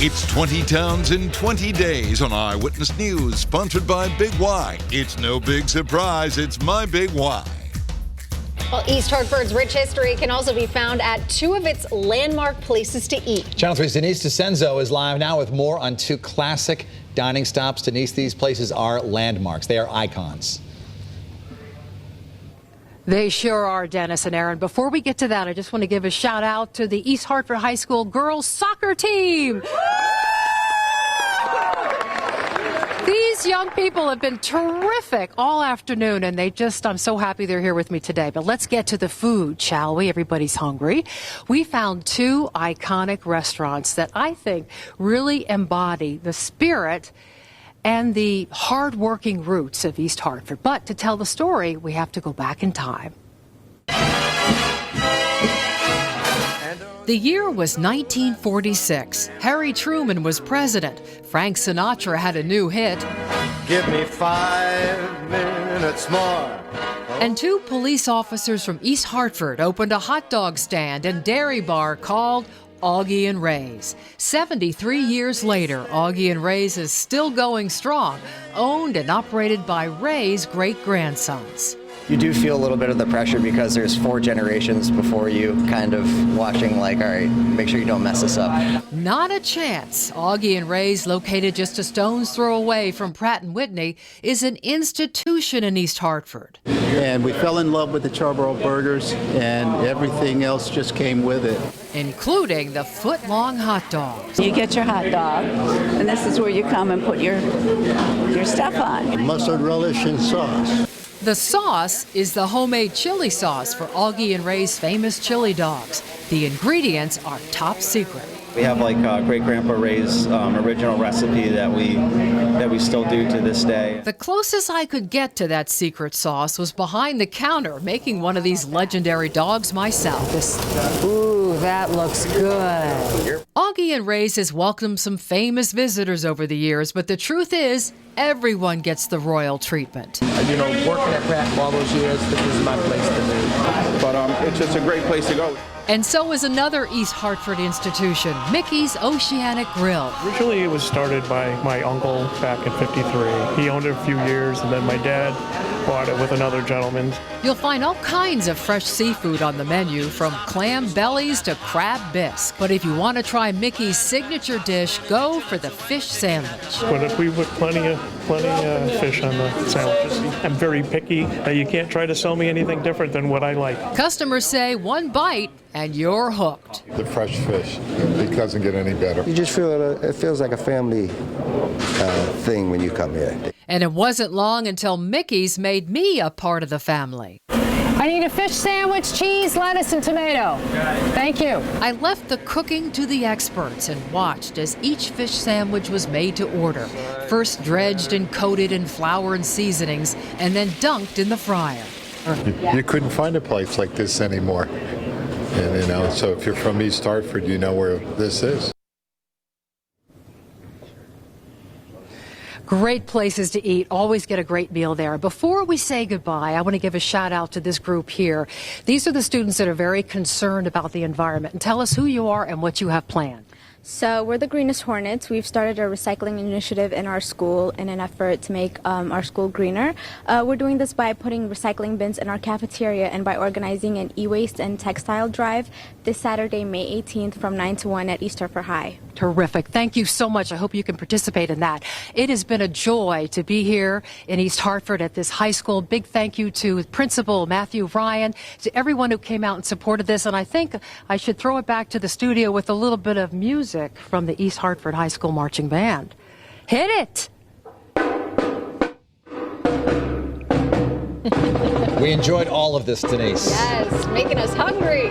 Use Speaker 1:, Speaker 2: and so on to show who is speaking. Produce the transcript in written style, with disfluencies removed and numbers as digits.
Speaker 1: It's 20 towns in 20 days on Eyewitness News, sponsored by Big Y. It's no big surprise, it's my Big Y.
Speaker 2: Well, East Hartford's rich history can also be found at two of its landmark places to eat.
Speaker 3: Channel 3's Denise DeCenzo is live now with more on two classic dining stops. Denise, these places are landmarks. They are icons.
Speaker 4: They sure are, Dennis and Aaron. Before we get to that, I just want to give a shout out to the East Hartford High School girls soccer team. These young people have been terrific all afternoon, and I'm so happy they're here with me today. But let's get to the food, shall we? Everybody's hungry. We found two iconic restaurants that I think really embody the spirit and the hard-working roots of East Hartford. But to tell the story, we have to go back in time. The year was 1946. Harry Truman was president. Frank Sinatra had a new hit.
Speaker 5: Give me 5 minutes more.
Speaker 4: And two police officers from East Hartford opened a hot dog stand and dairy bar called Augie Rays. 73 years later, Augie Rays is still going strong, owned and operated by Ray's great-grandsons.
Speaker 6: You do feel a little bit of the pressure because there's 4 generations before you kind of watching like, all right, make sure you don't mess this up.
Speaker 4: Not a chance. Augie Rays, located just a stone's throw away from Pratt & Whitney, is an institution in East Hartford.
Speaker 7: And we fell in love with the Charborough burgers, and everything else just came with it.
Speaker 4: Including the foot-long hot dogs.
Speaker 8: You get your hot dog, and this is where you come and put your stuff on.
Speaker 7: Mustard relish and sauce.
Speaker 4: The sauce is the homemade chili sauce for Augie Rays' famous chili dogs. The ingredients are top secret.
Speaker 9: We have like Great-Grandpa Ray's original recipe that we still do to this day.
Speaker 4: The closest I could get to that secret sauce was behind the counter, making one of these legendary dogs myself. Ooh, that looks good. Augie Rays has welcomed some famous visitors over the years, but the truth is, everyone gets the royal treatment.
Speaker 10: You know, working at Pratt for all those years, this is my place to be.
Speaker 11: But it's just a great place to go.
Speaker 4: And so is another East Hartford institution, Mickey's Oceanic Grill.
Speaker 12: Originally it was started by my uncle back in '53. He owned it a few years, and then my dad bought it with another gentleman.
Speaker 4: You'll find all kinds of fresh seafood on the menu, from clam bellies to crab bisque. But if you want to try Mickey's signature dish, go for the fish sandwich.
Speaker 12: But we put plenty of fish on the sandwiches. I'm very picky. You can't try to sell me anything different than what I like.
Speaker 4: Customers say one bite and you're hooked.
Speaker 13: The fresh fish, it doesn't get any better.
Speaker 14: You just feel it feels like a family thing when you come here.
Speaker 4: And it wasn't long until Mickey's made me a part of the family.
Speaker 15: I need a fish sandwich, cheese, lettuce, and tomato. Thank you.
Speaker 4: I left the cooking to the experts and watched as each fish sandwich was made to order. First dredged and coated in flour and seasonings, and then dunked in the fryer.
Speaker 13: You couldn't find a place like this anymore. And, so if you're from East Hartford, you know where this is.
Speaker 4: Great places to eat. Always get a great meal there. Before we say goodbye, I want to give a shout out to this group here. These are the students that are very concerned about the environment. And tell us who you are and what you have planned.
Speaker 16: So we're the Greenest Hornets. We've started a recycling initiative in our school in an effort to make our school greener. We're doing this by putting recycling bins in our cafeteria and by organizing an e-waste and textile drive this Saturday, May 18th from 9 to 1 at East Hartford High.
Speaker 4: Terrific. Thank you so much. I hope you can participate in that. It has been a joy to be here in East Hartford at this high school. Big thank you to Principal Matthew Ryan, to everyone who came out and supported this. And I think I should throw it back to the studio with a little bit of music from the East Hartford High School Marching Band. Hit it!
Speaker 3: We enjoyed all of this, Denise.
Speaker 2: Yes, making us hungry.